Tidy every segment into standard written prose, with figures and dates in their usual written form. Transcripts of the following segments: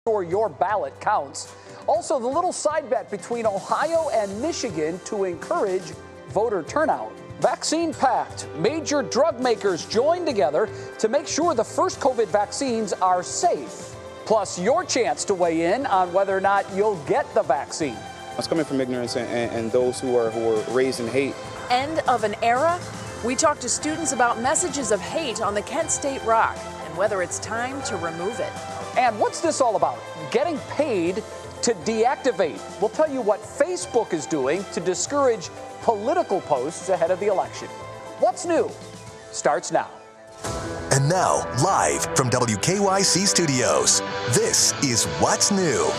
sure your ballot counts. Also, the little side bet between Ohio and Michigan to encourage voter turnout. Vaccine pact. Major drug makers join together to make sure the first COVID vaccines are safe. Plus, your chance to weigh in on whether or not you'll get the vaccine. It's coming from ignorance and those who are raised in hate. End of an era? We talked to students about messages of hate on the Kent State Rock and whether it's time to remove it. And what's this all about? Getting paid to deactivate. We'll tell you what Facebook is doing to discourage political posts ahead of the election. What's new starts now. And now, live from WKYC Studios, this is What's New.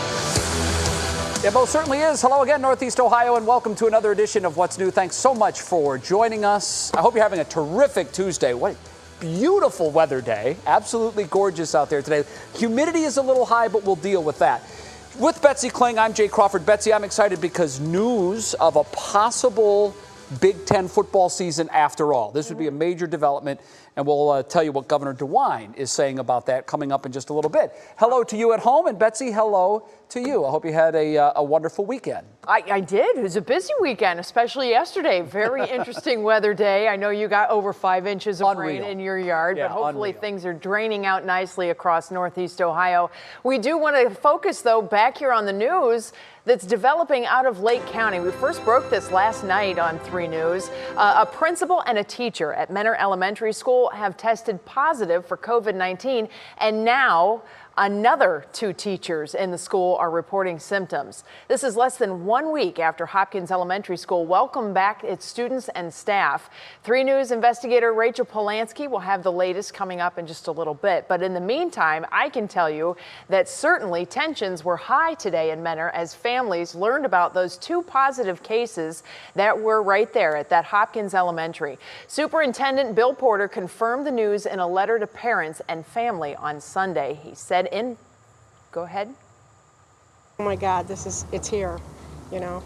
It most certainly is. Hello again, Northeast Ohio, and welcome to another edition of What's New. Thanks so much for joining us. I hope you're having a terrific Tuesday. What a beautiful weather day. Absolutely gorgeous out there today. Humidity is a little high, but we'll deal with that. With Betsy Kling, I'm Jay Crawford. Betsy, I'm excited because news of a possible Big Ten football season after all. This would be a major development, and we'll tell you what Governor DeWine is saying about that coming up in just a little bit. Hello to you at home, and Betsy, hello to you. I hope you had a wonderful weekend. I did. It was a busy weekend, especially yesterday. Very interesting weather day. I know you got over 5 inches of rain in your yard, but hopefully things are draining out nicely across Northeast Ohio. We do want to focus, though, back here on the news that's developing out of Lake County. We first broke this last night on 3 News. A principal and a teacher at Menor Elementary School have tested positive for COVID-19, and now another 2 teachers in the school are reporting symptoms. This is less than 1 week after Hopkins Elementary School welcomed back its students and staff. 3 News investigator Rachel Polanski will have the latest coming up in just a little bit. But in the meantime, I can tell you that certainly tensions were high today in Menor as families learned about those 2 positive cases that were right there at that Hopkins Elementary. Superintendent Bill Porter confirmed the news in a letter to parents and family on Sunday. He said go ahead. Oh my God, it's here, you know.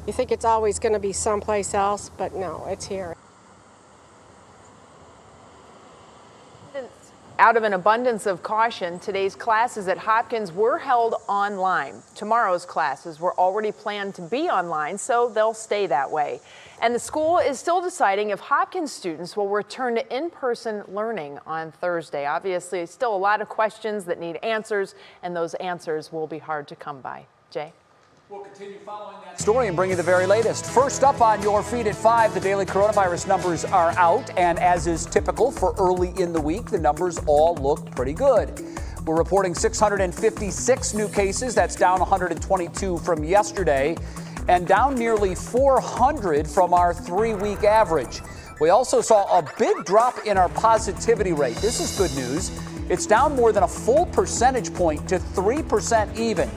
You think it's always going to be someplace else, but no, it's here. Out of an abundance of caution, today's classes at Hopkins were held online. Tomorrow's classes were already planned to be online, so they'll stay that way. And the school is still deciding if Hopkins students will return to in-person learning on Thursday. Obviously, still a lot of questions that need answers, and those answers will be hard to come by. Jay? We'll continue following that story and bring you the very latest. First up on your feed at 5, the daily coronavirus numbers are out, and as is typical for early in the week, the numbers all look pretty good. We're reporting 656 new cases. That's down 122 from yesterday, and down nearly 400 from our 3-week average. We also saw a big drop in our positivity rate. This is good news. It's down more than a full percentage point to 3% even.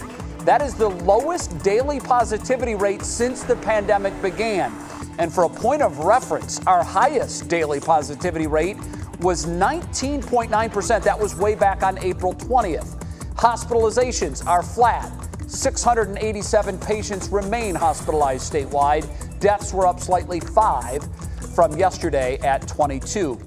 That is the lowest daily positivity rate since the pandemic began. And for a point of reference, our highest daily positivity rate was 19.9%. That was way back on April 20th. Hospitalizations are flat. 687 patients remain hospitalized statewide. Deaths were up slightly 5 from yesterday at 22.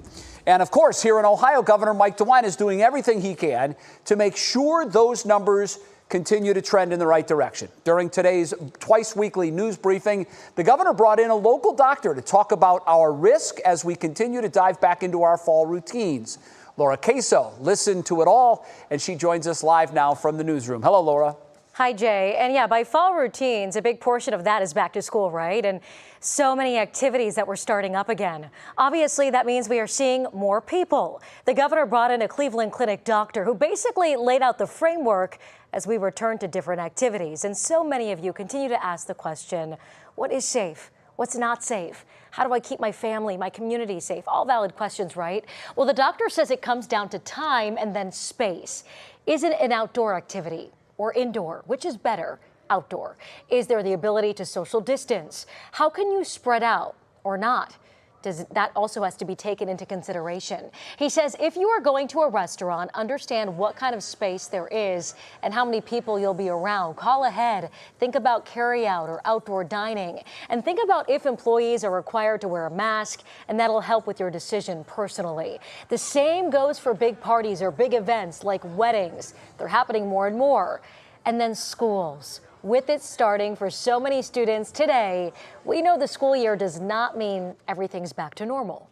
And of course, here in Ohio, Governor Mike DeWine is doing everything he can to make sure those numbers continue to trend in the right direction. During today's twice-weekly news briefing, the governor brought in a local doctor to talk about our risk as we continue to dive back into our fall routines. Laura Queso listened to it all, and she joins us live now from the newsroom. Hello, Laura. Hi, Jay. And yeah, by fall routines, a big portion of that is back to school, right? And so many activities that we're starting up again. Obviously, that means we are seeing more people. The governor brought in a Cleveland Clinic doctor who basically laid out the framework as we return to different activities. And so many of you continue to ask the question, what is safe? What's not safe? How do I keep my family, my community safe? All valid questions, right? Well, the doctor says it comes down to time and then space. Is it an outdoor activity or indoor? Which is better? Outdoor. Is there the ability to social distance? How can you spread out or not? that also has to be taken into consideration. He says if you are going to a restaurant, understand what kind of space there is and how many people you'll be around. Call ahead. Think about carryout or outdoor dining. And think about if employees are required to wear a mask, and that'll help with your decision personally. The same goes for big parties or big events like weddings. They're happening more and more. And then schools. With it starting for so many students today, we know the school year does not mean everything's back to normal.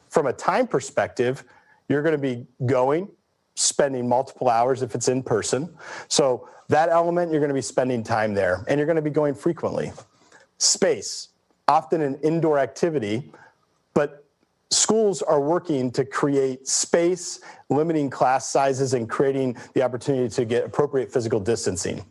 From a time perspective, you're going to be going, spending multiple hours if it's in person. So that element, you're going to be spending time there, and you're going to be going frequently. Space, often an indoor activity, but schools are working to create space, limiting class sizes, and creating the opportunity to get appropriate physical distancing.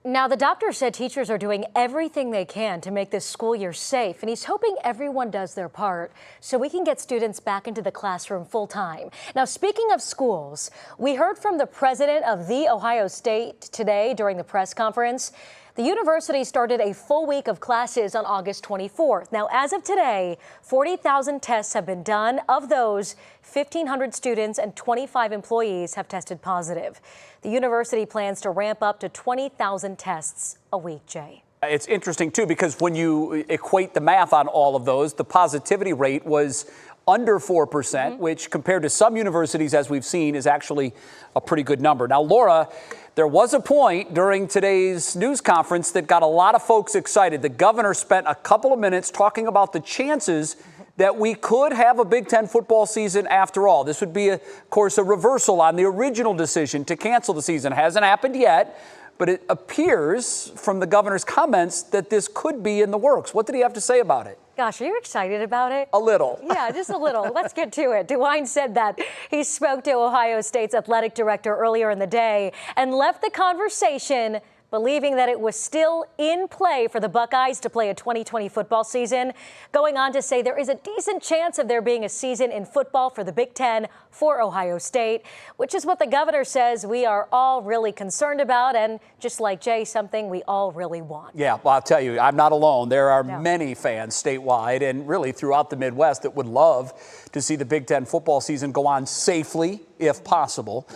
Now, the doctor said teachers are doing everything they can to make this school year safe, and he's hoping everyone does their part so we can get students back into the classroom full time. Now, speaking of schools, we heard from the president of The Ohio State today during the press conference. The university started a full week of classes on August 24th. Now, as of today, 40,000 tests have been done. Of those, 1,500 students and 25 employees have tested positive. The university plans to ramp up to 20,000 tests a week, Jay. It's interesting, too, because when you equate the math on all of those, the positivity rate was under 4%, which compared to some universities, as we've seen, is actually a pretty good number. Now, Laura, there was a point during today's news conference that got a lot of folks excited. The governor spent a couple of minutes talking about the chances that we could have a Big Ten football season after all. This would be, of course, a reversal on the original decision to cancel the season. It hasn't happened yet, but it appears from the governor's comments that this could be in the works. What did he have to say about it? Gosh, are you excited about it? A little. Yeah, just a little. Let's get to it. DeWine said that he spoke to Ohio State's athletic director earlier in the day and left the conversation believing that it was still in play for the Buckeyes to play a 2020 football season, going on to say there is a decent chance of there being a season in football for the Big Ten for Ohio State, which is what the governor says we are all really concerned about, and just like Jay, something we all really want. Yeah, well, I'll tell you, I'm not alone. There are many fans statewide and really throughout the Midwest that would love to see the Big Ten football season go on safely, if possible.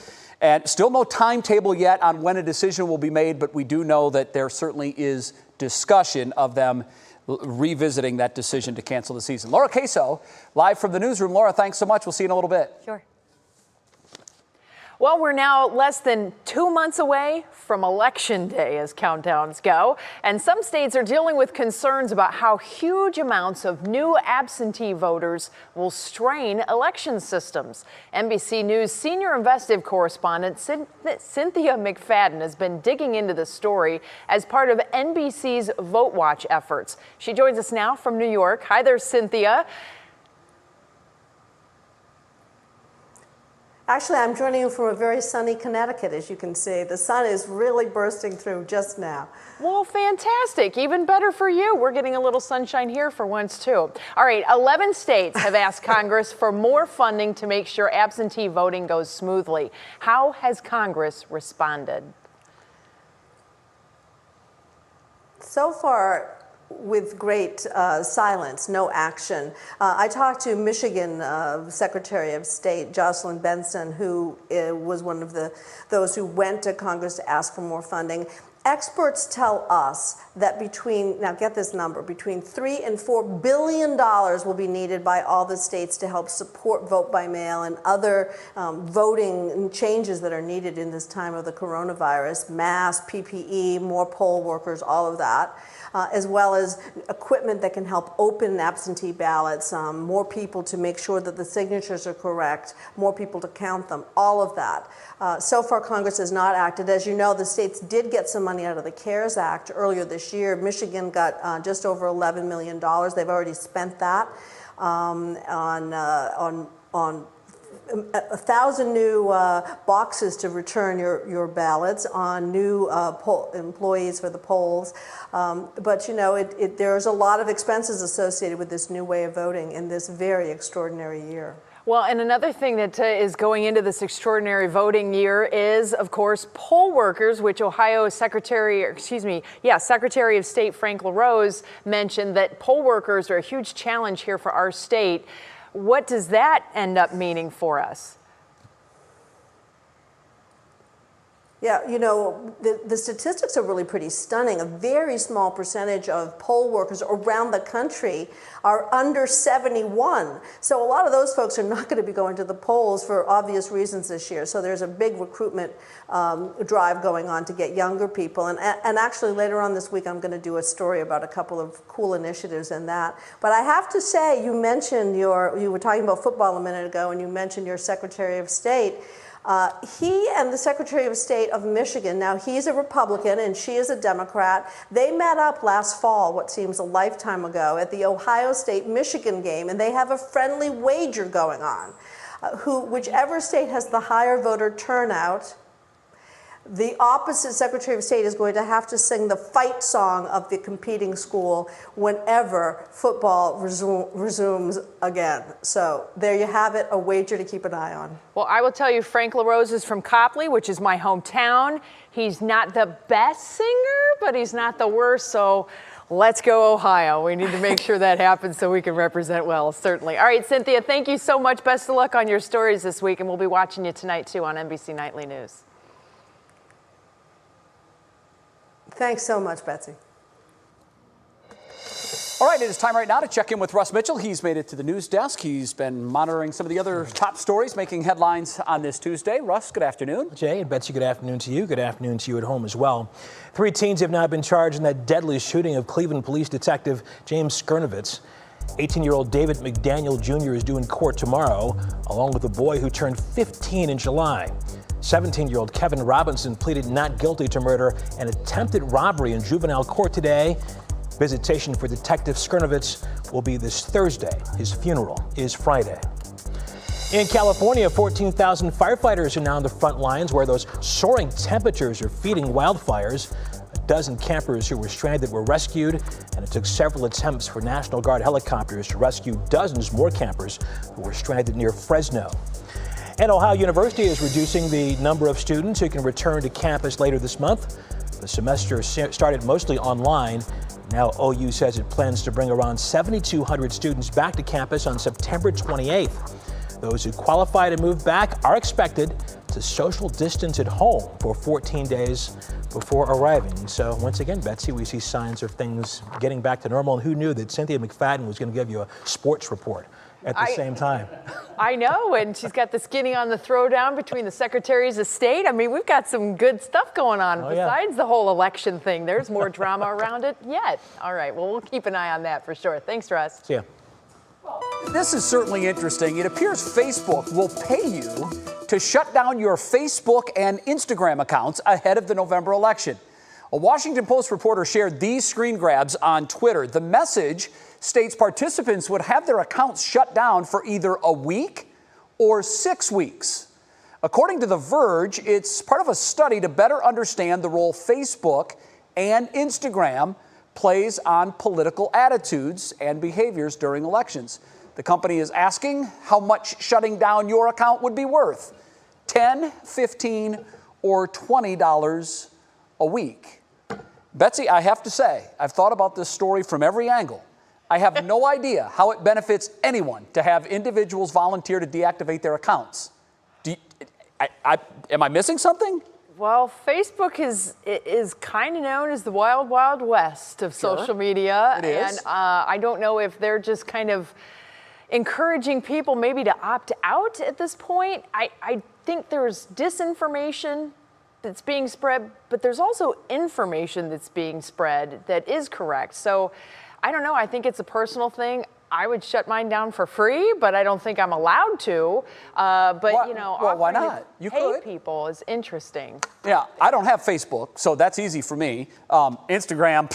And still no timetable yet on when a decision will be made, but we do know that there certainly is discussion of them revisiting that decision to cancel the season. Laura Queso, live from the newsroom. Laura, thanks so much. We'll see you in a little bit. Sure. Well, we're now less than 2 months away from Election Day as countdowns go, and some states are dealing with concerns about how huge amounts of new absentee voters will strain election systems. NBC News senior investigative correspondent Cynthia McFadden has been digging into the story as part of NBC's Vote Watch efforts. She joins us now from New York. Hi there, Cynthia. Actually, I'm joining you from a very sunny Connecticut, as you can see. The sun is really bursting through just now. Well, fantastic. Even better for you. We're getting a little sunshine here for once, too. All right, 11 states have asked Congress for more funding to make sure absentee voting goes smoothly. How has Congress responded? So far, with great silence, no action. I talked to Michigan Secretary of State Jocelyn Benson, who was one of those who went to Congress to ask for more funding. Experts tell us that now get this number, between $3 and $4 billion will be needed by all the states to help support vote by mail and other voting changes that are needed in this time of the coronavirus, masks, PPE, more poll workers, all of that. As well as equipment that can help open absentee ballots, more people to make sure that the signatures are correct, more people to count them, all of that. So far, Congress has not acted. As you know, the states did get some money out of the CARES Act earlier this year. Michigan got just over $11 million. They've already spent that on 1,000 new boxes to return your ballots, on new employees for the polls. But, you know, there's a lot of expenses associated with this new way of voting in this very extraordinary year. Well, and another thing that is going into this extraordinary voting year is, of course, poll workers, which Ohio Secretary of State Frank LaRose mentioned that poll workers are a huge challenge here for our state. What does that end up meaning for us? Yeah, you know, the statistics are really pretty stunning. A very small percentage of poll workers around the country are under 71. So a lot of those folks are not going to be going to the polls for obvious reasons this year. So there's a big recruitment drive going on to get younger people. And actually later on this week, I'm going to do a story about a couple of cool initiatives in that. But I have to say, you mentioned you were talking about football a minute ago, and you mentioned your Secretary of State. He and the Secretary of State of Michigan, now he's a Republican and she is a Democrat, they met up last fall, what seems a lifetime ago, at the Ohio State-Michigan game, and they have a friendly wager going on. Whichever state has the higher voter turnout, the opposite Secretary of State is going to have to sing the fight song of the competing school whenever football resumes again. So there you have it, a wager to keep an eye on. Well, I will tell you, Frank LaRose is from Copley, which is my hometown. He's not the best singer, but he's not the worst, so let's go Ohio. We need to make sure that happens so we can represent well, certainly. All right, Cynthia, thank you so much. Best of luck on your stories this week, and we'll be watching you tonight, too, on NBC Nightly News. Thanks so much, Betsy. All right, it is time right now to check in with Russ Mitchell. He's made it to the news desk. He's been monitoring some of the other top stories making headlines on this Tuesday. Russ, good afternoon. Jay and Betsy, good afternoon to you. Good afternoon to you at home as well. 3 teens have now been charged in that deadly shooting of Cleveland police detective James Skirnovitz. 18-year-old David McDaniel Jr. is due in court tomorrow, along with a boy who turned 15 in July. 17-year-old Kevin Robinson pleaded not guilty to murder and attempted robbery in juvenile court today. Visitation for Detective Skirnovitz will be this Thursday. His funeral is Friday. In California, 14,000 firefighters are now on the front lines where those soaring temperatures are feeding wildfires. A dozen campers who were stranded were rescued, and it took several attempts for National Guard helicopters to rescue dozens more campers who were stranded near Fresno. And Ohio University is reducing the number of students who can return to campus later this month. The semester started mostly online. Now OU says it plans to bring around 7,200 students back to campus on September 28th. Those who qualify to move back are expected to social distance at home for 14 days before arriving. So once again, Betsy, we see signs of things getting back to normal. And who knew that Cynthia McFadden was going to give you a sports report at the same time? I know, and she's got the skinny on the throwdown between the Secretaries of State. I mean, we've got some good stuff going on besides the whole election thing. There's more drama around it yet. All right, well, we'll keep an eye on that for sure. Thanks, Russ. See ya. This is certainly interesting. It appears Facebook will pay you to shut down your Facebook and Instagram accounts ahead of the November election. A Washington Post reporter shared these screen grabs on Twitter. The message states participants would have their accounts shut down for either a week or 6 weeks. According to The Verge, it's part of a study to better understand the role Facebook and Instagram plays on political attitudes and behaviors during elections. The company is asking how much shutting down your account would be worth: $10, $15, or $20 a week. Betsy, I have to say, I've thought about this story from every angle. I have no idea how it benefits anyone to have individuals volunteer to deactivate their accounts. Am I missing something? Well, Facebook is kind of known as the wild, wild west of social media. It is. And I don't know if they're just kind of encouraging people maybe to opt out at this point. I think there's disinformation that's being spread, but there's also information that's being spread that is correct. So I don't know. I think it's a personal thing. I would shut mine down for free, but I don't think I'm allowed to. But, you know, why not? You could. People is interesting. Yeah, I don't have Facebook, so that's easy for me. Instagram,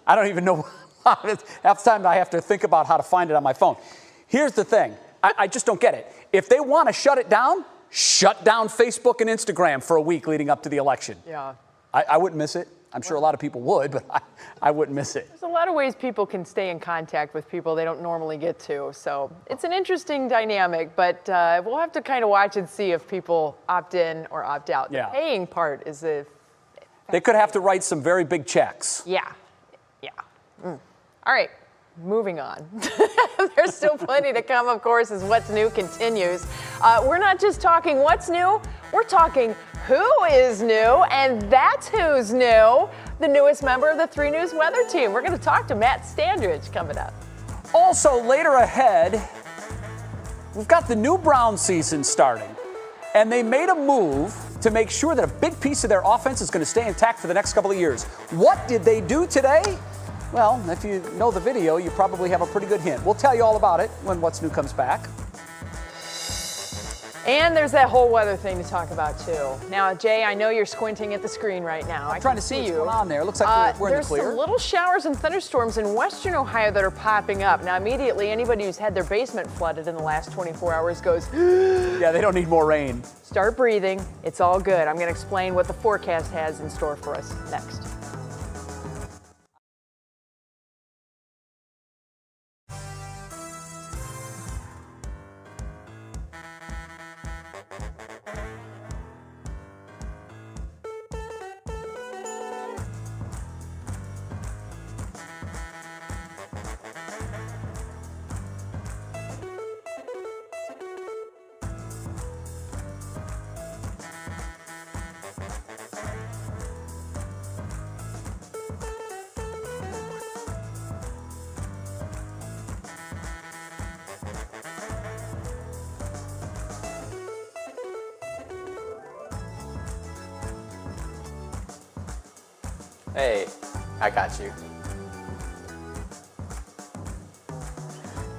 I don't even know. Half the time I have to think about how to find it on my phone. Here's the thing. I just don't get it. If they want to shut it down, shut down Facebook and Instagram for a week leading up to the election. Yeah. I wouldn't miss it. I'm sure a lot of people would, but I wouldn't miss it. There's a lot of ways people can stay in contact with people they don't normally get to. So it's an interesting dynamic, but we'll have to kind of watch and see if people opt in or opt out. Yeah. The paying part is the... They could have to write some very big checks. Yeah. All right. Moving on. There's still plenty to come, of course, as What's New continues. We're not just talking what's new, we're talking who is new, and that's who's new. The newest member of the 3 News weather team. We're going to talk to Matt Standridge coming up. Also, later ahead, we've got the new Brown season starting, and they made a move to make sure that a big piece of their offense is going to stay intact for the next couple of years. What did they do today? Well, if you know the video, you probably have a pretty good hint. We'll tell you all about it when What's New comes back. And there's that whole weather thing to talk about, too. Now, Jay, I know you're squinting at the screen right now. I'm trying to see what's going on there. It looks like we're in the clear. There's some little showers and thunderstorms in western Ohio that are popping up. Now, immediately, anybody who's had their basement flooded in the last 24 hours goes, yeah, they don't need more rain. Start breathing. It's all good. I'm going to explain what the forecast has in store for us next. Hey, I got you.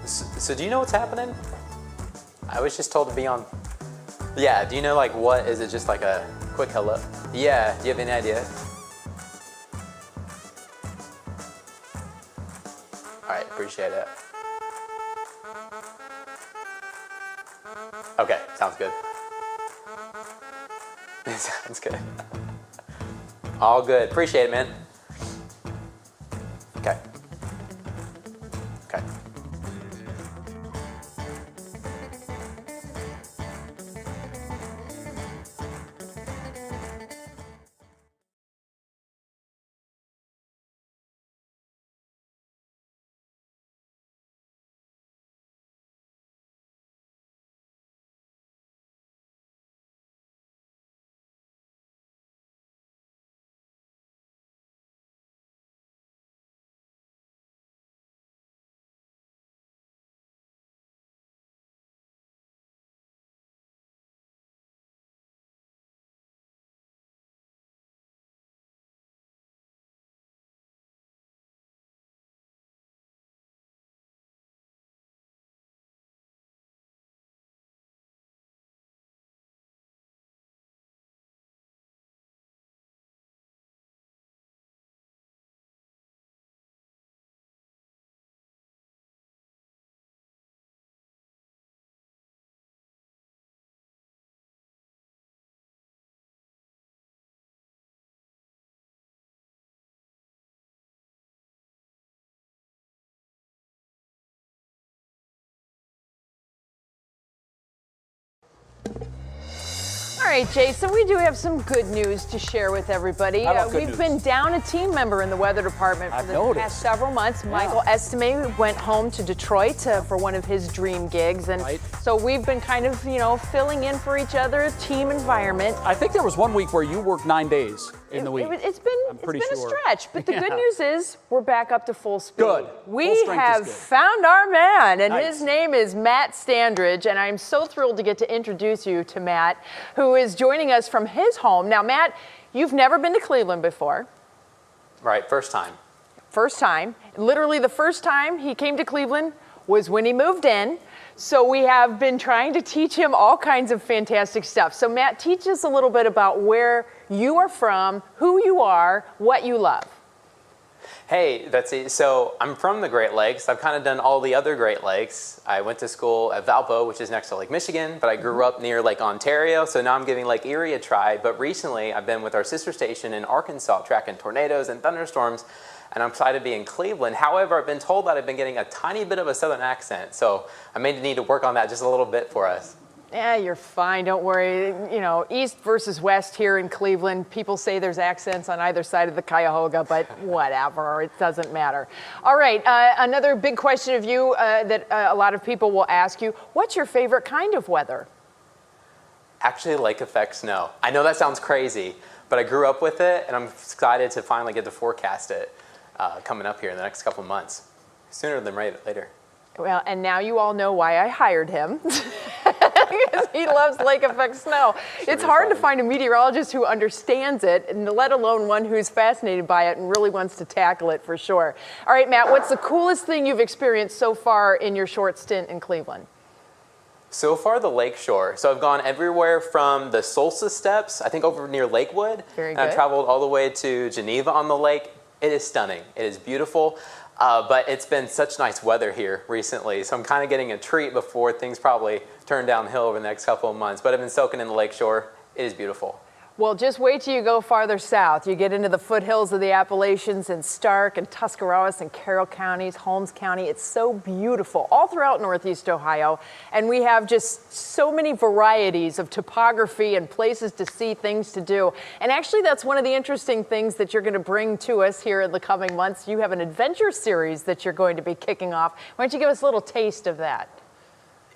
So do you know what's happening? I was just told to be on. Yeah, do you know like what? Is it just like a quick hello? Yeah, do you have any idea? All right, appreciate it. Okay, sounds good. Sounds good. All good. Appreciate it, man. Okay. Okay. All right, Jason, we do have some good news to share with everybody. We've been down a team member in the weather department for the past several months. Yeah. Michael Estime went home to Detroit for one of his dream gigs. And so we've been kind of, filling in for each other, a team environment. I think there was one week where you worked 9 days in the week. It's been a stretch, but the good news is we're back up to full speed. Good. We have found our man, and his name is Matt Standridge, and I'm so thrilled to get to introduce you to Matt, who is joining us from his home. Now, Matt, you've never been to Cleveland before. Right, first time. First time. Literally the first time he came to Cleveland was when he moved in. So we have been trying to teach him all kinds of fantastic stuff. So Matt, teach us a little bit about where you are from, who you are, what you love. Hey, Betsy. So I'm from the Great Lakes. I've kind of done all the other Great Lakes. I went to school at Valpo, which is next to Lake Michigan, but I grew up near Lake Ontario, so now I'm giving Lake Erie a try. But recently, I've been with our sister station in Arkansas, tracking tornadoes and thunderstorms, and I'm excited to be in Cleveland. However, I've been told that I've been getting a tiny bit of a southern accent, so I may need to work on that just a little bit for us. Yeah, you're fine. Don't worry. You know, east versus west here in Cleveland. People say there's accents on either side of the Cuyahoga, but whatever. It doesn't matter. All right. Another big question of you that a lot of people will ask you, what's your favorite kind of weather? Actually, lake effect snow. I know that sounds crazy, but I grew up with it, and I'm excited to finally get to forecast it coming up here in the next couple months. Sooner than later. Well, and now you all know why I hired him. Because he loves lake effect snow. It's hard to find a meteorologist who understands it, and let alone one who's fascinated by it and really wants to tackle it for sure. All right, Matt, what's the coolest thing you've experienced so far in your short stint in Cleveland? So far, the lakeshore. So I've gone everywhere from the Solstice Steps, I think over near Lakewood. Very good. And I've traveled all the way to Geneva on the lake. It is stunning. It is beautiful. But it's been such nice weather here recently, so I'm kind of getting a treat before things probably turn downhill over the next couple of months. But I've been soaking in the lakeshore. It is beautiful. Well, just wait till you go farther south. You get into the foothills of the Appalachians in Stark and Tuscarawas and Carroll counties, Holmes County. It's so beautiful all throughout Northeast Ohio. And we have just so many varieties of topography and places to see, things to do. And actually, that's one of the interesting things that you're going to bring to us here in the coming months. You have an adventure series that you're going to be kicking off. Why don't you give us a little taste of that?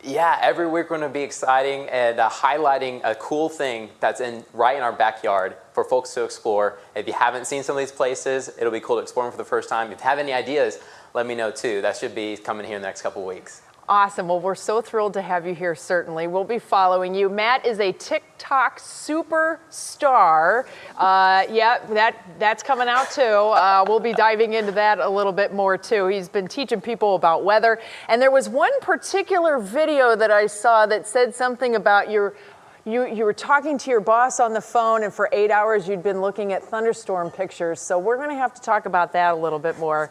Yeah, every week we're going to be exciting and highlighting a cool thing that's right in our backyard for folks to explore. If you haven't seen some of these places, it'll be cool to explore them for the first time. If you have any ideas, let me know too. That should be coming here in the next couple of weeks. Awesome. Well, we're so thrilled to have you here, certainly. We'll be following you. Matt is a TikTok superstar. That's coming out too. We'll be diving into that a little bit more too. He's been teaching people about weather. And there was one particular video that I saw that said something about you were talking to your boss on the phone, and for 8 hours you'd been looking at thunderstorm pictures. So we're going to have to talk about that a little bit more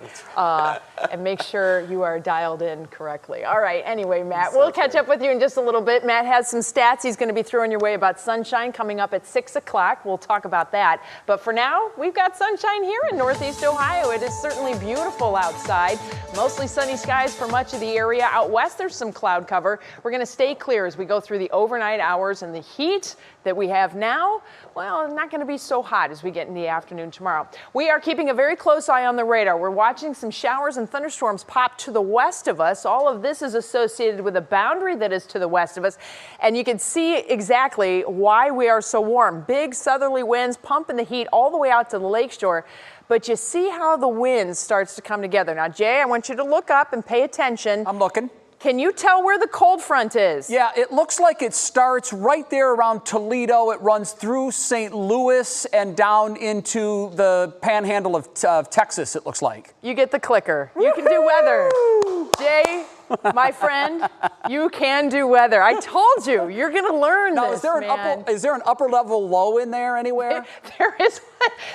and make sure you are dialed in correctly. All right. Anyway, Matt, we'll catch up with you in just a little bit. Matt has some stats he's going to be throwing your way about sunshine coming up at 6 o'clock. We'll talk about that. But for now, we've got sunshine here in Northeast Ohio. It is certainly beautiful outside. Mostly sunny skies for much of the area. Out west, there's some cloud cover. We're going to stay clear as we go through the overnight hours, and the heat that we have now, well, not going to be so hot as we get in the afternoon tomorrow. We are keeping a very close eye on the radar. We're watching some showers and thunderstorms pop to the west of us. All of this is associated with a boundary that is to the west of us. And you can see exactly why we are so warm. Big southerly winds pumping the heat all the way out to the lakeshore. But you see how the wind starts to come together. Now, Jay, I want you to look up and pay attention. I'm looking. Can you tell where the cold front is? Yeah, it looks like it starts right there around Toledo. It runs through St. Louis and down into the panhandle of Texas, it looks like. You get the clicker. You can do weather. Jay, my friend, you can do weather. I told you, you're going to learn now, this, is there an upper level low in there anywhere? There is.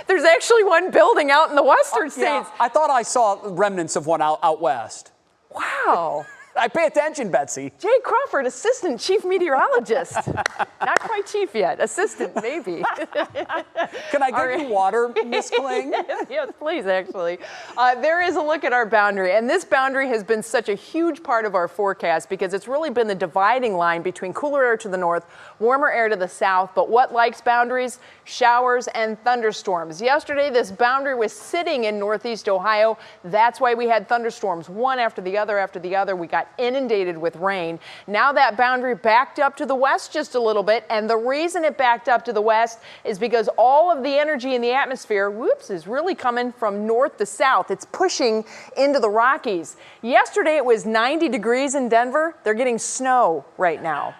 There's actually one building out in the western states. Yeah, I thought I saw remnants of one out west. Wow. I pay attention, Betsy. Jay Crawford, Assistant Chief Meteorologist. Not quite chief yet. Assistant, maybe. Can I give you water, Miss Kling? Yes, please, actually. There is a look at our boundary, and this boundary has been such a huge part of our forecast because it's really been the dividing line between cooler air to the north, warmer air to the south, but what likes boundaries? Showers and thunderstorms. Yesterday, this boundary was sitting in Northeast Ohio. That's why we had thunderstorms, one after the other after the other. We got inundated with rain. Now that boundary backed up to the west just a little bit, and the reason it backed up to the west is because all of the energy in the atmosphere, is really coming from north to south. It's pushing into the Rockies. Yesterday it was 90 degrees in Denver. They're getting snow right now.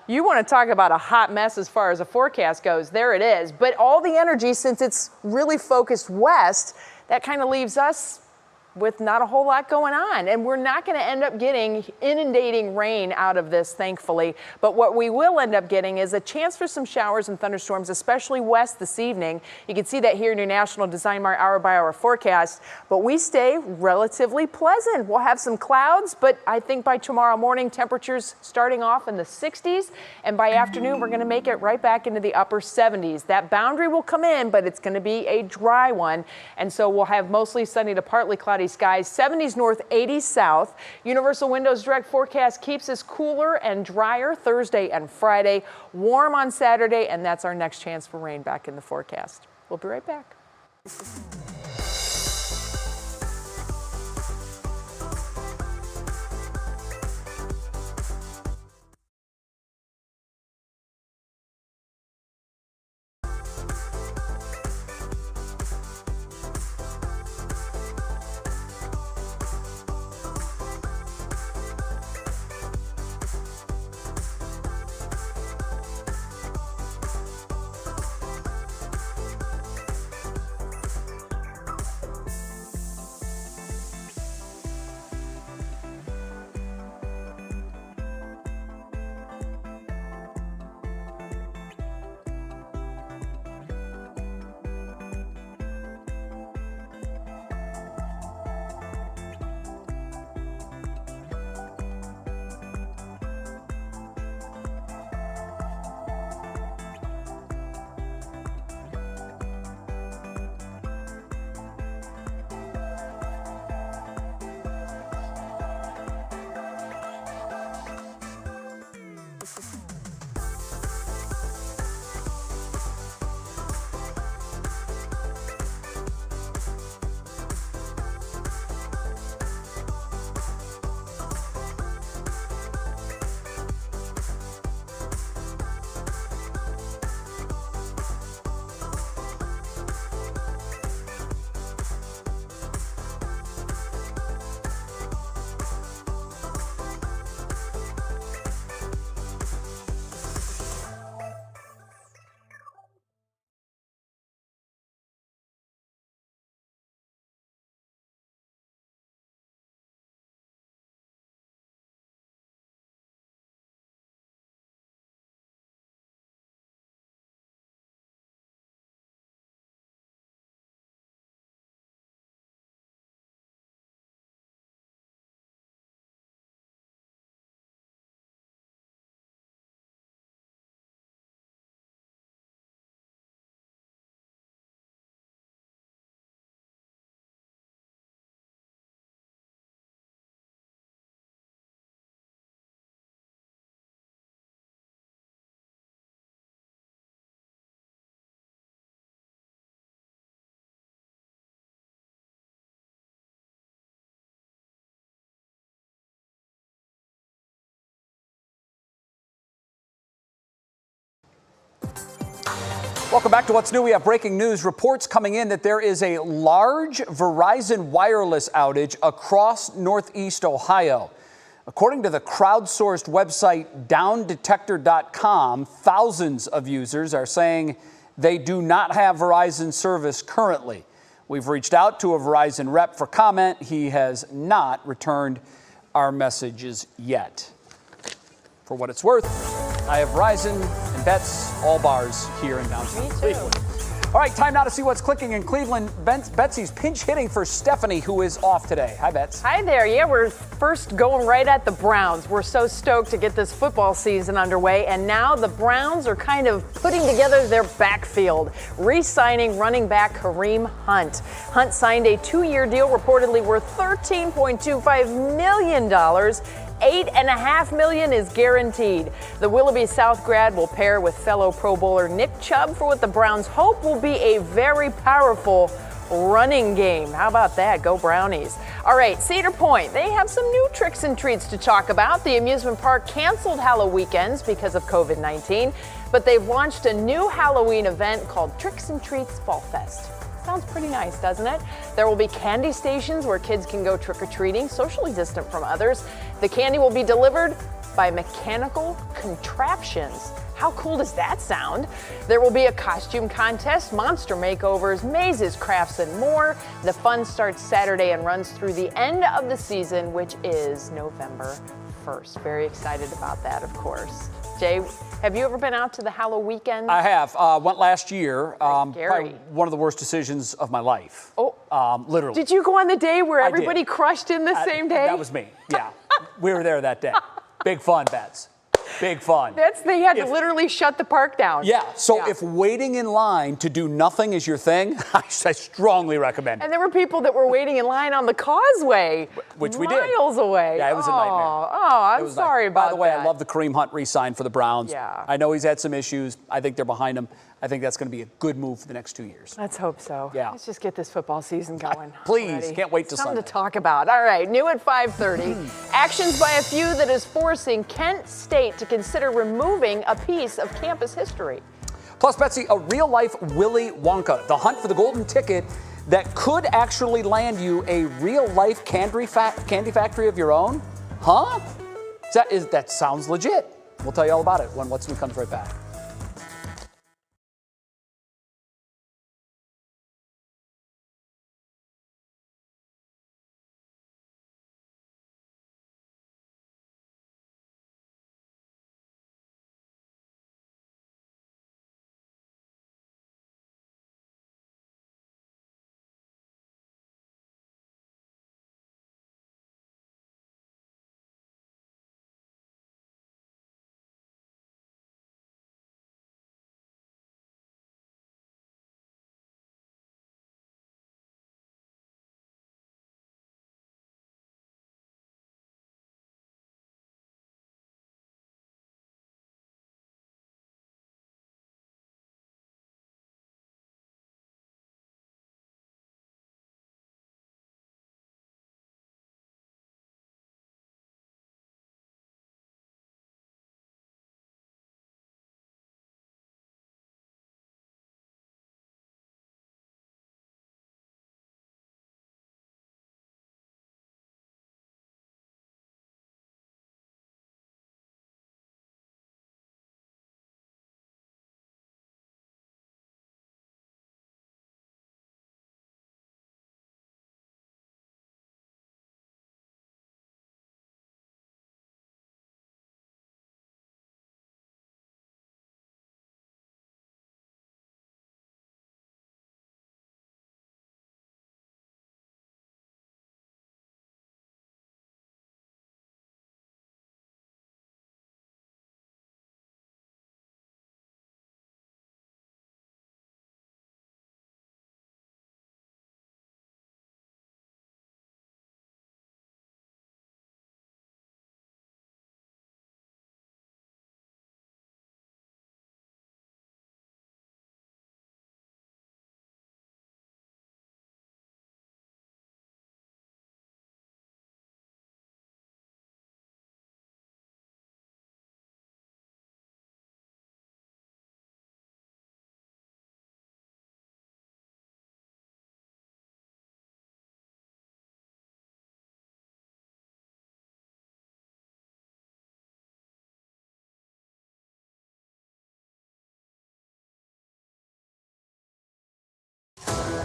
You want to talk about a hot mess as far as a forecast goes, there it is. But all the energy, since it's really focused west, that kind of leaves us with not a whole lot going on. And we're not going to end up getting inundating rain out of this, thankfully. But what we will end up getting is a chance for some showers and thunderstorms, especially west this evening. You can see that here in your National Design Mart hour-by-hour forecast. But we stay relatively pleasant. We'll have some clouds, but I think by tomorrow morning, temperatures starting off in the 60s. And by afternoon, we're going to make it right back into the upper 70s. That boundary will come in, but it's going to be a dry one. And so we'll have mostly sunny to partly cloudy skies, 70s north, 80s south. Universal Windows Direct forecast keeps us cooler and drier Thursday and Friday, warm on Saturday, and that's our next chance for rain back in the forecast. We'll be right back. Welcome back to What's New. We have breaking news. Reports coming in that there is a large Verizon wireless outage across Northeast Ohio. According to the crowdsourced website downdetector.com, thousands of users are saying they do not have Verizon service currently. We've reached out to a Verizon rep for comment. He has not returned our messages yet. For what it's worth, I have Verizon and Bets, all bars here in downtown Cleveland. All right, time now to see what's clicking in Cleveland. Betsy's pinch hitting for Stephanie, who is off today. Hi, Bets. Hi there. Yeah, we're first going right at the Browns. We're so stoked to get this football season underway, and now the Browns are kind of putting together their backfield, re-signing running back Kareem Hunt. Hunt signed a 2-year deal reportedly worth $13.25 million. $8.5 million is guaranteed. The Willoughby South grad will pair with fellow Pro Bowler Nick Chubb for what the Browns hope will be a very powerful running game. How about that? Go Brownies. All right, Cedar Point, they have some new tricks and treats to talk about. The amusement park canceled Halloween weekends because of COVID-19, but they've launched a new Halloween event called Tricks and Treats Fall Fest. Sounds pretty nice, doesn't it? There will be candy stations where kids can go trick-or-treating, socially distant from others. The candy will be delivered by mechanical contraptions. How cool does that sound? There will be a costume contest, monster makeovers, mazes, crafts, and more. The fun starts Saturday and runs through the end of the season, which is November 1st. Very excited about that, of course. Jay, have you ever been out to the Halloween weekend? I have. Went last year. Probably one of the worst decisions of my life. Oh. Literally. Did you go on the day where everybody crushed in the same day? That was me, yeah. We were there that day. Big fun, Bets. Big fun. They had to literally shut the park down. Yeah, so if waiting in line to do nothing is your thing, I strongly recommend it. And there were people that were waiting in line on the causeway. Which we did. Miles away. Yeah, it was a nightmare. Oh, I'm sorry about that. By the way, I love the Kareem Hunt re-sign for the Browns. Yeah. I know he's had some issues. I think they're behind him. I think that's going to be a good move for the next 2 years. Let's hope so. Yeah. Let's just get this football season going. Please, already. can't wait till Something Sunday. to talk about. All right, new at 5:30. Actions by a few that is forcing Kent State to consider removing a piece of campus history. Plus, Betsy, a real-life Willy Wonka, the hunt for the golden ticket that could actually land you a real-life candy factory of your own. Huh? That sounds legit. We'll tell you all about it when What's New comes right back.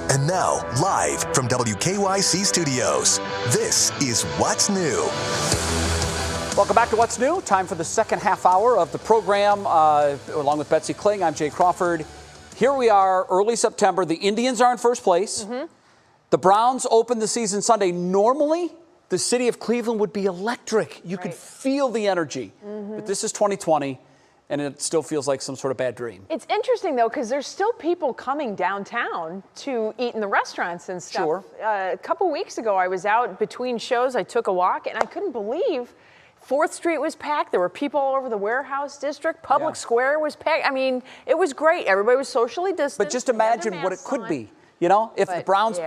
And now, live from WKYC Studios, this is What's New. Welcome back to What's New. Time for the second half hour of the program. Along with Betsy Kling, I'm Jay Crawford. Here we are, early September. The Indians are in first place. The Browns open the season Sunday. Normally, the city of Cleveland would be electric. You could feel the energy. But this is 2020. And it still feels like some sort of bad dream. It's interesting, though, because there's still people coming downtown to eat in the restaurants and stuff. Sure. A couple weeks ago, I was out between shows. I took a walk, and I couldn't believe 4th Street was packed. There were people all over the warehouse district. Public Square was packed. I mean, it was great. Everybody was socially distanced. But just imagine what it could be. You know, if the Browns,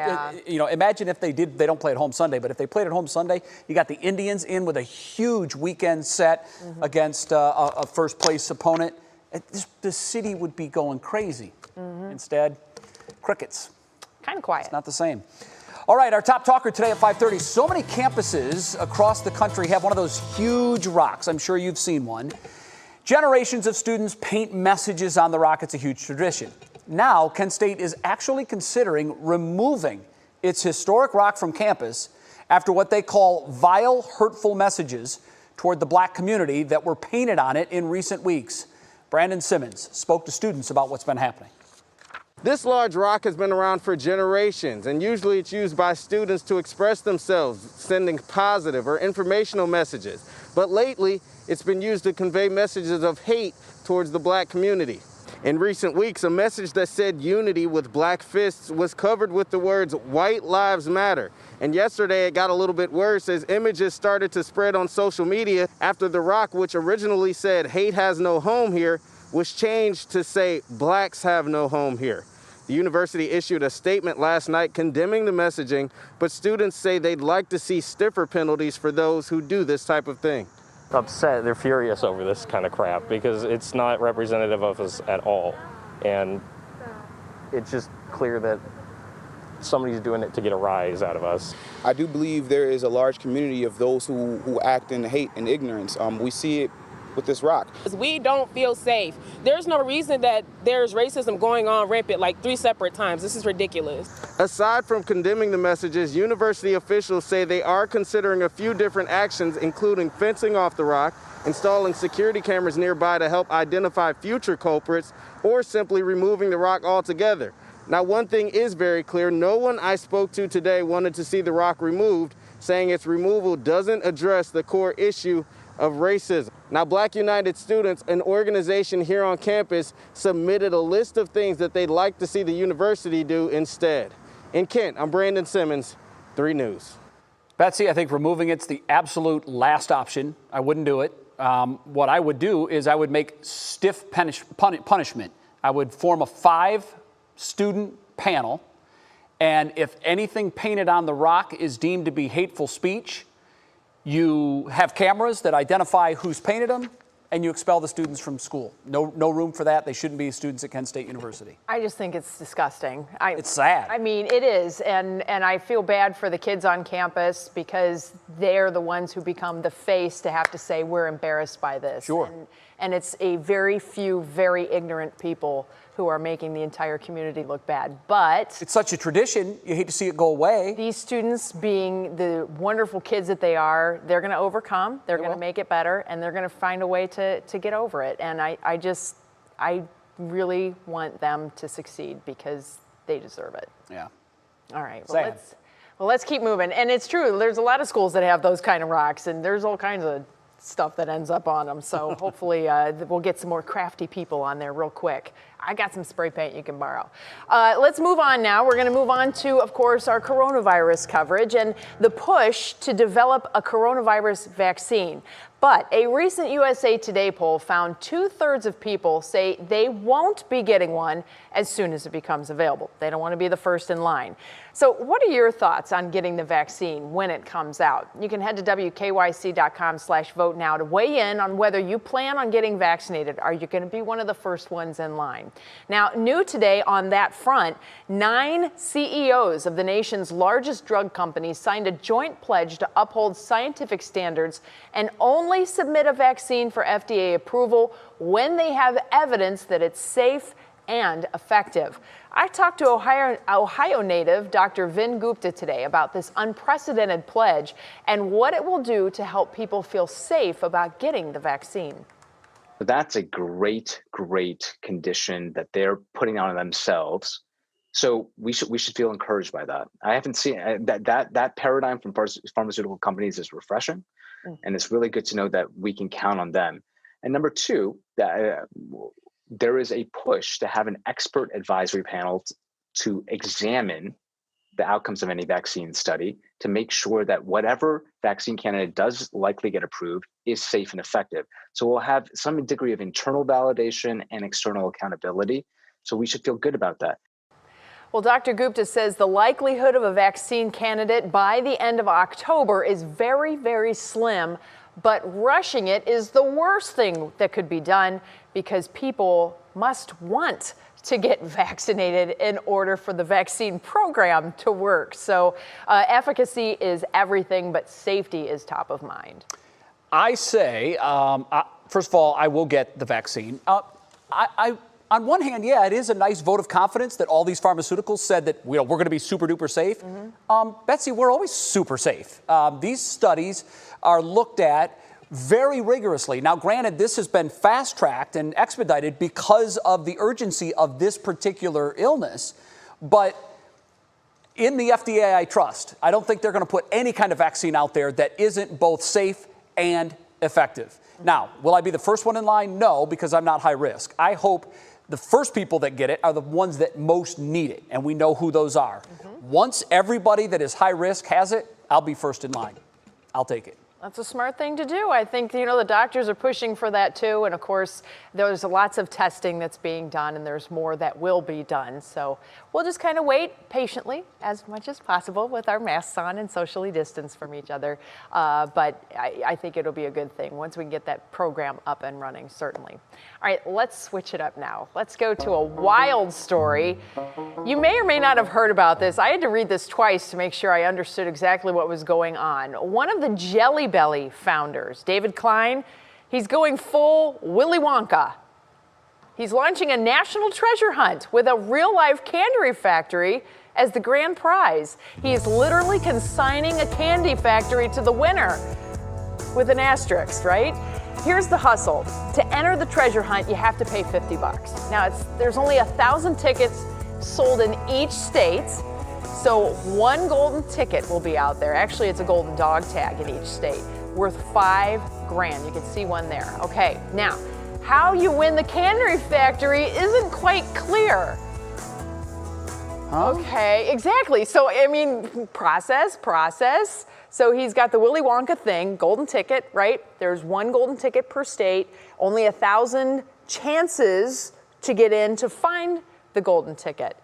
imagine if they don't play at home Sunday, but if they played at home Sunday, you got the Indians in with a huge weekend set against a first place opponent. The city would be going crazy. Instead, crickets. Kind of quiet. It's not the same. All right, our top talker today at 5:30. So many campuses across the country have one of those huge rocks. I'm sure you've seen one. Generations of students paint messages on the rock. It's a huge tradition. Now, Kent State is actually considering removing its historic rock from campus after what they call vile, hurtful messages toward the black community that were painted on it in recent weeks. Brandon Simmons spoke to students about what's been happening. This large rock has been around for generations, and usually it's used by students to express themselves, sending positive or informational messages. But lately, it's been used to convey messages of hate towards the black community. In recent weeks, a message that said unity with black fists was covered with the words "White Lives Matter." And yesterday it got a little bit worse as images started to spread on social media after the rock, which originally said "Hate has no home here," was changed to say "Blacks have no home here." The university issued a statement last night condemning the messaging, but students say they'd like to see stiffer penalties for those who do this type of thing. Upset, they're furious over this kind of crap because it's not representative of us at all. And it's just clear that somebody's doing it to get a rise out of us. I do believe there is a large community of those who act in hate and ignorance. We see it with this rock. We don't feel safe. There's no reason that there's racism going on rampant like 3 separate times. This is ridiculous. Aside from condemning the messages, university officials say they are considering a few different actions, including fencing off the rock, installing security cameras nearby to help identify future culprits, or simply removing the rock altogether. Now, one thing is very clear. No one I spoke to today wanted to see the rock removed, saying its removal doesn't address the core issue of racism. Now, Black United students, an organization here on campus, submitted a list of things that they'd like to see the university do instead. In Kent, I'm Brandon Simmons, 3 News. Betsy, I think removing it's the absolute last option. I wouldn't do it. What I would do is I would make stiff punishment. I would form a 5-student panel, and if anything painted on the rock is deemed to be hateful speech, you have cameras that identify who's painted them, and you expel the students from school. No room for that. They shouldn't be students at Kent State University. I just think it's disgusting. It's sad. I mean, it is, and I feel bad for the kids on campus because they're the ones who become the face to have to say we're embarrassed by this. Sure. And it's a very few, very ignorant people who are making the entire community look bad. But it's such a tradition, you hate to see it go away. These students, being the wonderful kids that they are, they're going to overcome, they're going to make it better, and they're going to find a way to get over it. And I really want them to succeed because they deserve it. Yeah. All right. Well, let's keep moving. And it's true, there's a lot of schools that have those kind of rocks, and there's all kinds of stuff that ends up on them. So hopefully we'll get some more crafty people on there real quick. I got some spray paint you can borrow. Let's move on now. We're going to move on to, of course, our coronavirus coverage and the push to develop a coronavirus vaccine. But a recent USA Today poll found 2/3 of people say they won't be getting one as soon as it becomes available. They don't want to be the first in line. So what are your thoughts on getting the vaccine when it comes out? You can head to WKYC.com/vote now to weigh in on whether you plan on getting vaccinated. Are you going to be one of the first ones in line? Now, new today on that front, 9 CEOs of the nation's largest drug companies signed a joint pledge to uphold scientific standards and only submit a vaccine for FDA approval when they have evidence that it's safe and effective. I talked to Ohio native Dr. Vin Gupta today about this unprecedented pledge and what it will do to help people feel safe about getting the vaccine. That's a great condition that they're putting on themselves. So we should feel encouraged by that. I haven't seen that paradigm from pharmaceutical companies is refreshing, and it's really good to know that we can count on them. And number 2, that there is a push to have an expert advisory panel to examine the outcomes of any vaccine study to make sure that whatever vaccine candidate does likely get approved is safe and effective. So we'll have some degree of internal validation and external accountability. So we should feel good about that. Well, Dr. Gupta says the likelihood of a vaccine candidate by the end of October is very, very slim, but rushing it is the worst thing that could be done because people must want to get vaccinated in order for the vaccine program to work. So efficacy is everything, but safety is top of mind. I say First of all, I will get the vaccine. On one hand, yeah, it is a nice vote of confidence that all these pharmaceuticals said that we're going to be super duper safe. Betsy, we're always super safe. These studies are looked at very rigorously. Now, granted, this has been fast-tracked and expedited because of the urgency of this particular illness, but in the FDA, I trust. I don't think they're going to put any kind of vaccine out there that isn't both safe and effective. Now, will I be the first one in line? No, because I'm not high risk. I hope the first people that get it are the ones that most need it, and we know who those are. Once everybody that is high risk has it, I'll be first in line. I'll take it. That's a smart thing to do. I think, the doctors are pushing for that too. And of course, there's lots of testing that's being done and there's more that will be done. So we'll just kind of wait patiently as much as possible with our masks on and socially distanced from each other. But I think it'll be a good thing once we can get that program up and running, certainly. All right, let's switch it up now. Let's go to a wild story. You may or may not have heard about this. I had to read this twice to make sure I understood exactly what was going on. One of the Jelly Belly founders, David Kling, he's going full Willy Wonka. He's launching a national treasure hunt with a real-life candy factory as the grand prize. He is literally consigning a candy factory to the winner with an asterisk, right? Here's the hustle. To enter the treasure hunt, you have to pay $50. Now, there's only 1,000 tickets sold in each state. So one golden ticket will be out there. Actually, it's a golden dog tag in each state, worth $5,000. You can see one there. Okay, now, how you win the candy factory isn't quite clear. Okay, exactly. So, process. So he's got the Willy Wonka thing, golden ticket, right? There's one golden ticket per state, only 1,000 chances to get in to find the golden ticket.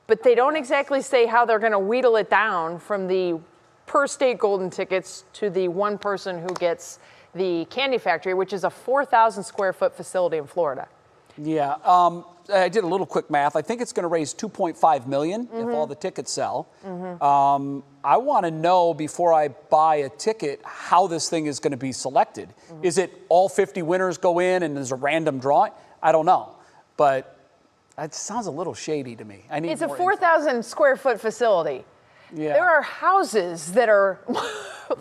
But they don't exactly say how they're going to wheedle it down from the per state golden tickets to the one person who gets the candy factory, which is a 4,000 square foot facility in Florida. Yeah, I did a little quick math. I think it's going to raise $2.5 million if all the tickets sell. I want to know before I buy a ticket how this thing is going to be selected. Is it all 50 winners go in and there's a random drawing? I don't know, but it sounds a little shady to me. It's a 4,000 square foot facility. Yeah. There are houses that are,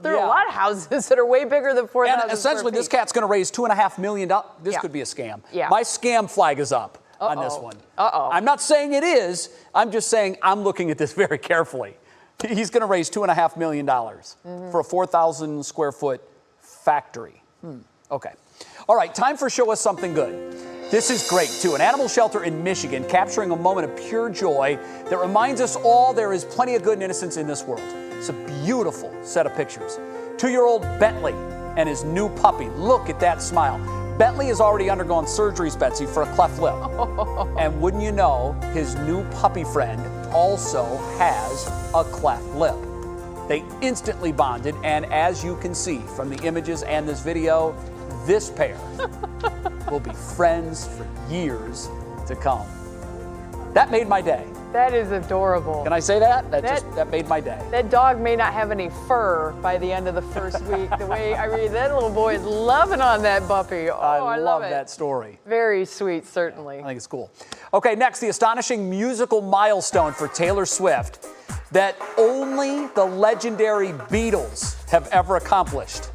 there are a lot of houses that are way bigger than 4,000 And essentially, this cat's going to raise $2.5 million. This could be a scam. Yeah. My scam flag is up on this one. I'm not saying it is. I'm just saying I'm looking at this very carefully. He's going to raise $2.5 million for a 4,000 square foot factory. Okay. All right, time for Show Us Something Good. This is great, too. An animal shelter in Michigan capturing a moment of pure joy that reminds us all there is plenty of good and innocence in this world. It's a beautiful set of pictures. 2-year-old Bentley and his new puppy. Look at that smile. Bentley has already undergone surgeries, Betsy, for a cleft lip. And wouldn't you know, his new puppy friend also has a cleft lip. They instantly bonded, and as you can see from the images and this video, this pair will be friends for years to come. That made my day. That is adorable. Can I say that? That made my day. That dog may not have any fur by the end of the first week. The way, that little boy is loving on that puppy. Oh, I love it. That story. Very sweet, certainly. I think it's cool. Okay, next, the astonishing musical milestone for Taylor Swift that only the legendary Beatles have ever accomplished.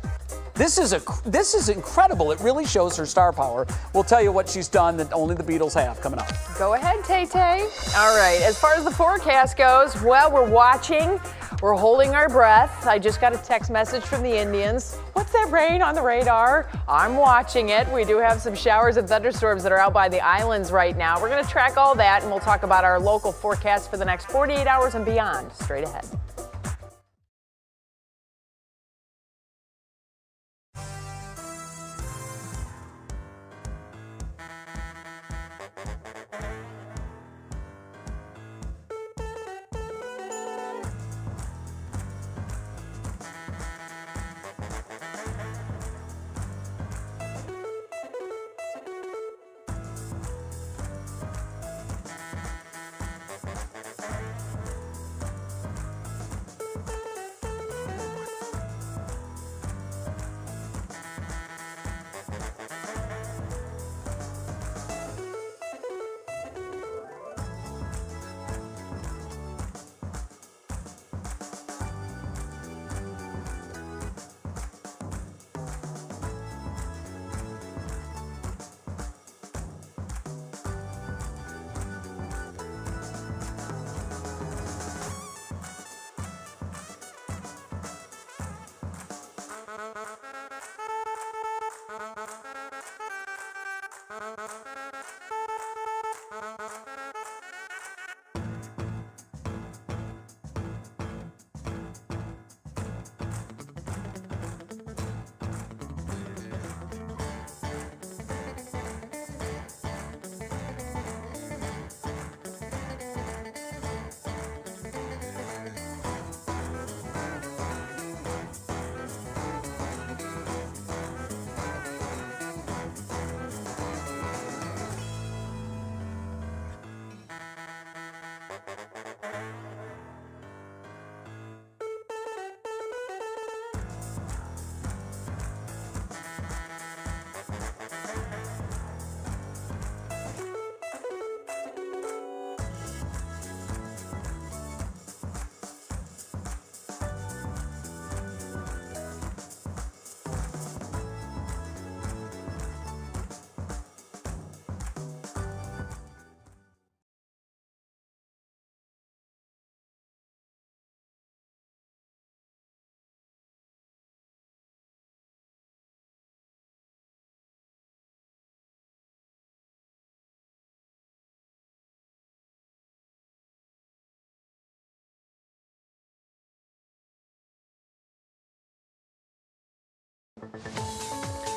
This is incredible. It really shows her star power. We'll tell you what she's done that only the Beatles have coming up. Go ahead, Tay-Tay. All right, as far as the forecast goes, well, we're watching. We're holding our breath. I just got a text message from the Indians. What's that rain on the radar? I'm watching it. We do have some showers and thunderstorms that are out by the islands right now. We're going to track all that, and we'll talk about our local forecast for the next 48 hours and beyond. Straight ahead.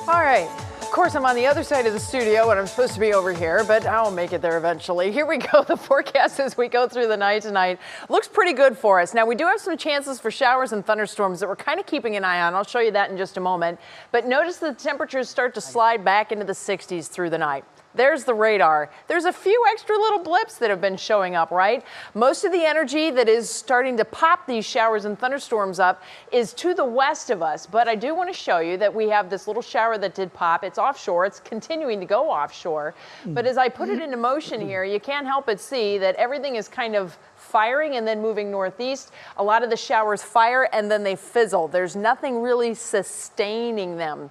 All right. Of course, I'm on the other side of the studio and I'm supposed to be over here, but I'll make it there eventually. Here we go. The forecast as we go through the night tonight looks pretty good for us. Now, we do have some chances for showers and thunderstorms that we're kind of keeping an eye on. I'll show you that in just a moment. But notice the temperatures start to slide back into the 60s through the night. There's the radar. There's a few extra little blips that have been showing up, right? Most of the energy that is starting to pop these showers and thunderstorms up is to the west of us. But I do want to show you that we have this little shower that did pop. It's offshore. It's continuing to go offshore. But as I put it into motion here, you can't help but see that everything is kind of firing and then moving northeast. A lot of the showers fire and then they fizzle. There's nothing really sustaining them.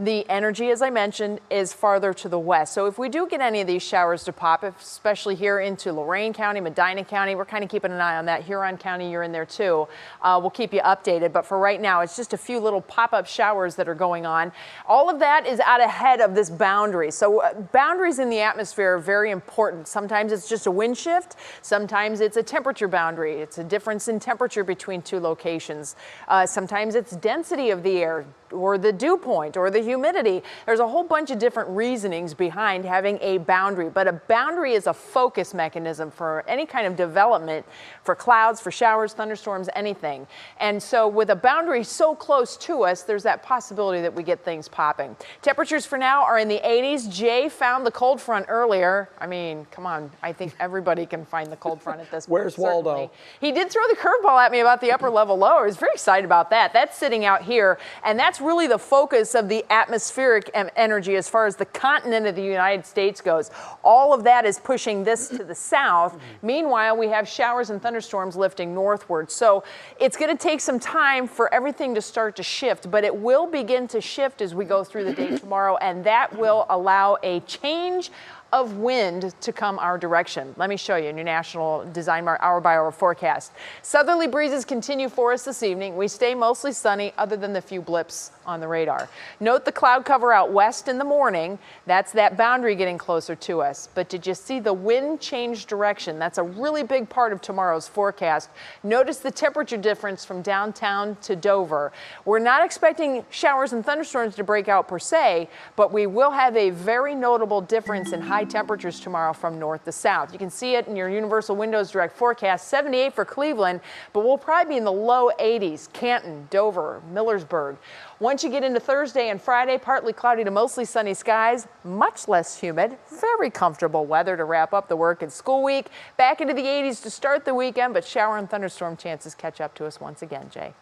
The energy, as I mentioned, is farther to the west. So if we do get any of these showers to pop, especially here into Lorain County, Medina County, we're kind of keeping an eye on that. Huron County, you're in there too. We'll keep you updated. But for right now, it's just a few little pop-up showers that are going on. All of that is out ahead of this boundary. So boundaries in the atmosphere are very important. Sometimes it's just a wind shift. Sometimes it's a temperature boundary. It's a difference in temperature between two locations. Sometimes it's density of the air, or the dew point, or the humidity. There's a whole bunch of different reasonings behind having a boundary, but a boundary is a focus mechanism for any kind of development, for clouds, for showers, thunderstorms, anything. And so with a boundary so close to us, there's that possibility that we get things popping. Temperatures for now are in the 80s. Jay found the cold front earlier. I mean, come on, I think everybody can find the cold front at this point. Where's Waldo? Certainly. He did throw the curveball at me about the upper level low. I was very excited about that. That's sitting out here, and that's really the focus of the atmospheric energy as far as the continent of the United States goes. All of that is pushing this to the south. Meanwhile, we have showers and thunderstorms lifting northward. So it's going to take some time for everything to start to shift, but it will begin to shift as we go through the day tomorrow, and that will allow a change of wind to come our direction. Let me show you a new National Design hour-by-hour forecast. Southerly breezes continue for us this evening. We stay mostly sunny other than the few blips on the radar. Note the cloud cover out west in the morning. That's that boundary getting closer to us. But did you see the wind change direction? That's a really big part of tomorrow's forecast. Notice the temperature difference from downtown to Dover. We're not expecting showers and thunderstorms to break out per se, but we will have a very notable difference in high temperatures tomorrow from north to south. You can see it in your Universal Windows Direct forecast, 78 for Cleveland, but we'll probably be in the low 80s, Canton, Dover, Millersburg. Once you get into Thursday and Friday, partly cloudy to mostly sunny skies, much less humid, very comfortable weather to wrap up the work and school week. Back into the 80s to start the weekend, but shower and thunderstorm chances catch up to us once again, Jay.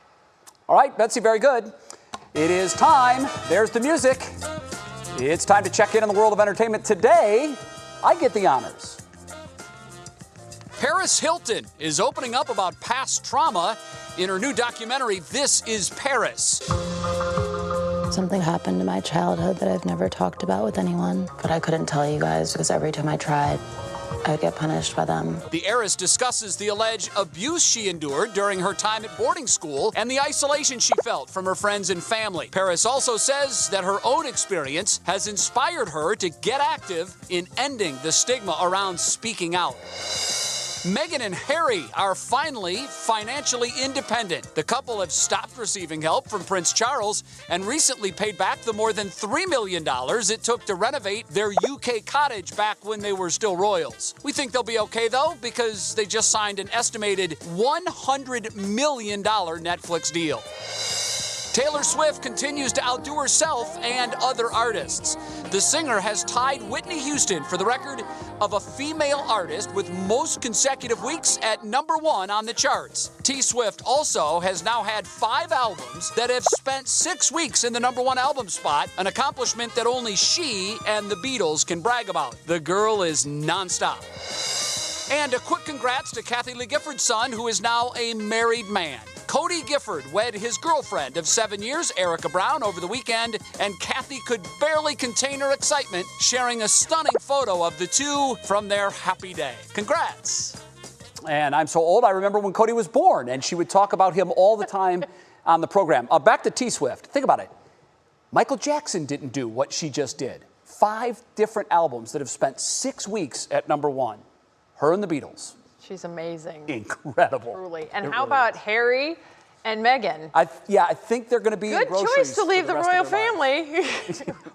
All right, Betsy, very good. It is time. There's the music. It's time to check in on the world of entertainment. Today, I get the honors. Paris Hilton is opening up about past trauma in her new documentary, This Is Paris. Something happened in my childhood that I've never talked about with anyone, but I couldn't tell you guys because every time I tried, I would get punished by them. The heiress discusses the alleged abuse she endured during her time at boarding school and the isolation she felt from her friends and family. Paris also says that her own experience has inspired her to get active in ending the stigma around speaking out. Meghan and Harry are finally financially independent. The couple have stopped receiving help from Prince Charles and recently paid back the more than $3 million it took to renovate their UK cottage back when they were still royals. We think they'll be okay, though, because they just signed an estimated $100 million Netflix deal. Taylor Swift continues to outdo herself and other artists. The singer has tied Whitney Houston for the record of a female artist with most consecutive weeks at #1 on the charts. T Swift also has now had 5 albums that have spent 6 weeks in the #1 album spot, an accomplishment that only she and the Beatles can brag about. The girl is nonstop. And a quick congrats to Kathy Lee Gifford's son, who is now a married man. Cody Gifford wed his girlfriend of 7 years, Erica Brown, over the weekend, and Kathy could barely contain her excitement, sharing a stunning photo of the two from their happy day. Congrats. And I'm so old, I remember when Cody was born, and she would talk about him all the time on the program. Back to T Swift. Think about it. Michael Jackson didn't do what she just did. 5 different albums that have spent 6 weeks at #1. Her and the Beatles. She's amazing. Incredible. Truly. And how about Harry? And Meghan. I think they're going to be in groceries. Good choice to leave the royal family.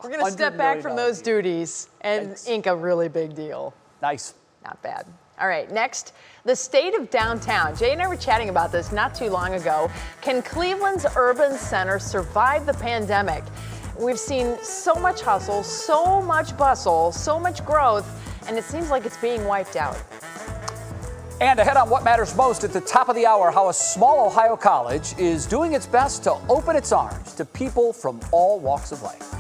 We're going to step back from those duties and ink a really big deal. Nice. Not bad. All right, next, the state of downtown. Jay and I were chatting about this not too long ago. Can Cleveland's urban center survive the pandemic? We've seen so much hustle, so much bustle, so much growth, and it seems like it's being wiped out. And ahead on what matters most at the top of the hour, how a small Ohio college is doing its best to open its arms to people from all walks of life.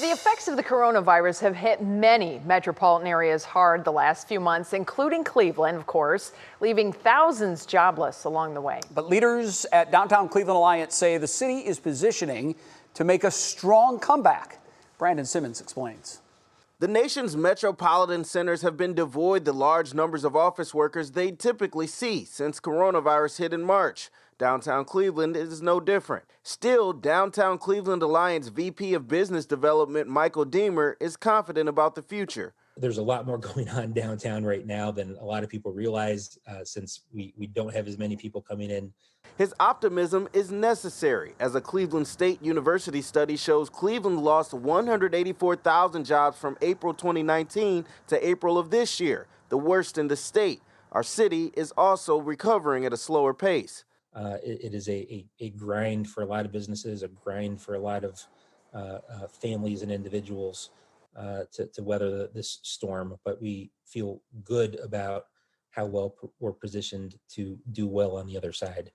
The effects of the coronavirus have hit many metropolitan areas hard the last few months, including Cleveland, of course, leaving thousands jobless along the way. But leaders at Downtown Cleveland Alliance say the city is positioning to make a strong comeback. Brandon Simmons explains. The nation's metropolitan centers have been devoid the large numbers of office workers they typically see since coronavirus hit in March. Downtown Cleveland is no different. Still, Downtown Cleveland Alliance VP of Business Development Michael Deemer is confident about the future. There's a lot more going on downtown right now than a lot of people realize since we don't have as many people coming in. His optimism is necessary as a Cleveland State University study shows Cleveland lost 184,000 jobs from April 2019 to April of this year, the worst in the state. Our city is also recovering at a slower pace. It is a grind for a lot of businesses, a grind for a lot of families and individuals to weather this storm, but we feel good about how well we're positioned to do well on the other side.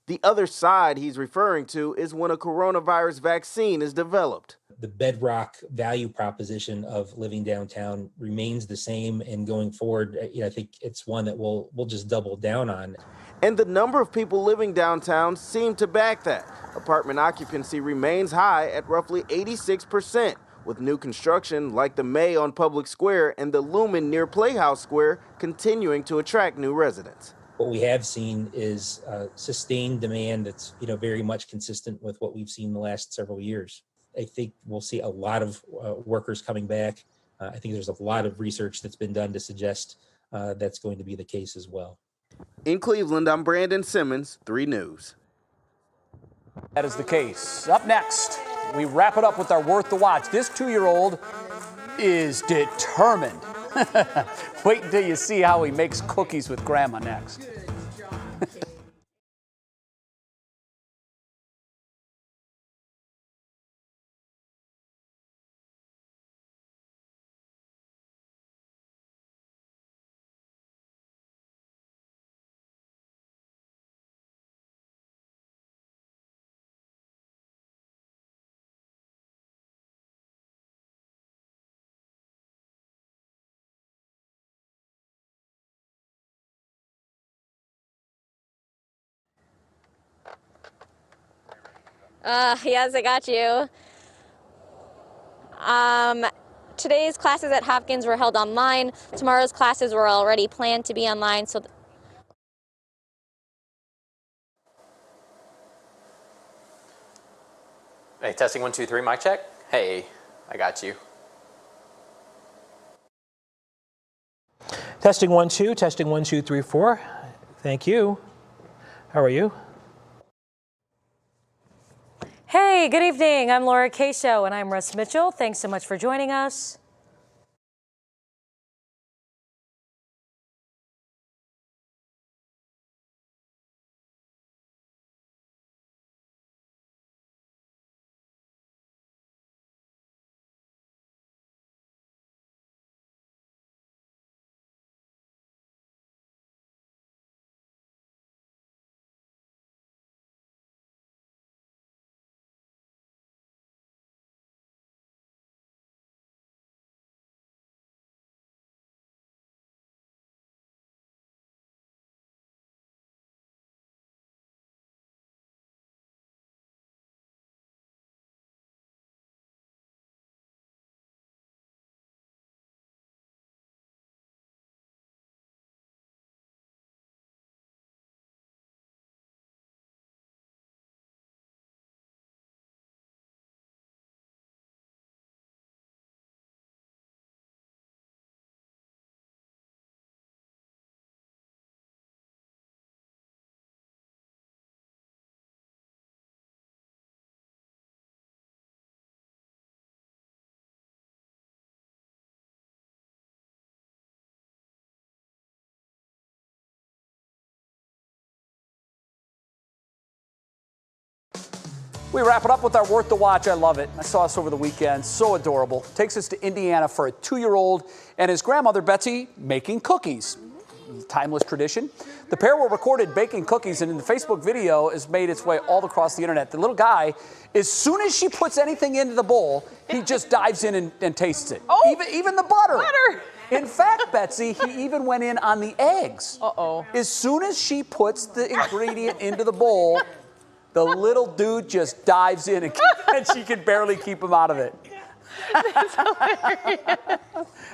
The other side he's referring to is when a coronavirus vaccine is developed. The bedrock value proposition of living downtown remains the same, and going forward, I think it's one that we'll just double down on. And the number of people living downtown seem to back that. Apartment occupancy remains high at roughly 86%, with new construction like the May on Public Square and the Lumen near Playhouse Square continuing to attract new residents. What we have seen is sustained demand that's very much consistent with what we've seen the last several years. I think we'll see a lot of workers coming back. I think there's a lot of research that's been done to suggest that's going to be the case as well. In Cleveland, I'm Brandon Simmons, 3 News. That is the case. Up next, we wrap it up with our Worth the Watch. This 2-year-old is determined. Wait until you see how he makes cookies with Grandma next. Yes, I got you. Today's classes at Hopkins were held online. Tomorrow's classes were already planned to be online, so Hey, testing 1, 2, 3, mic check. Hey, I got you. Testing 1, 2, testing 1, 2, 3, 4. Thank you. How are you? Hey, good evening. I'm Laura Cascio, and I'm Russ Mitchell. Thanks so much for joining us. We wrap it up with our Worth the Watch. I love it. I saw this over the weekend. So adorable. Takes us to Indiana for a 2-year-old and his grandmother, Betsy, making cookies. Timeless tradition. The pair were recorded baking cookies, and in the Facebook video has made its way all across the internet. The little guy, as soon as she puts anything into the bowl, he just dives in and tastes it. Oh, even the butter. Butter. In fact, Betsy, he even went in on the eggs. Uh-oh. As soon as she puts the ingredient into the bowl, the little dude just dives in and she can barely keep him out of it. That's hilarious.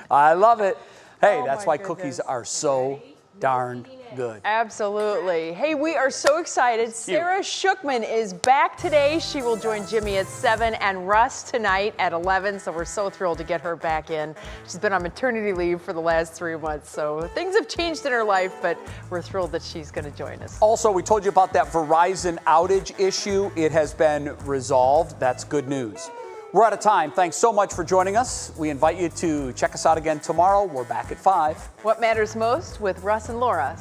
I love it. Hey, Oh, that's my why goodness. cookies are so darn good. Absolutely. Hey, we are so excited. Sarah Shookman is back today. She will join Jimmy at 7 and Russ tonight at 11. So we're so thrilled to get her back in. She's been on maternity leave for the last 3 months. So things have changed in her life, but we're thrilled that she's going to join us. Also, we told you about that Verizon outage issue. It has been resolved. That's good news. We're out of time. Thanks so much for joining us. We invite you to check us out again tomorrow. We're back at 5. What matters most with Russ and Laura.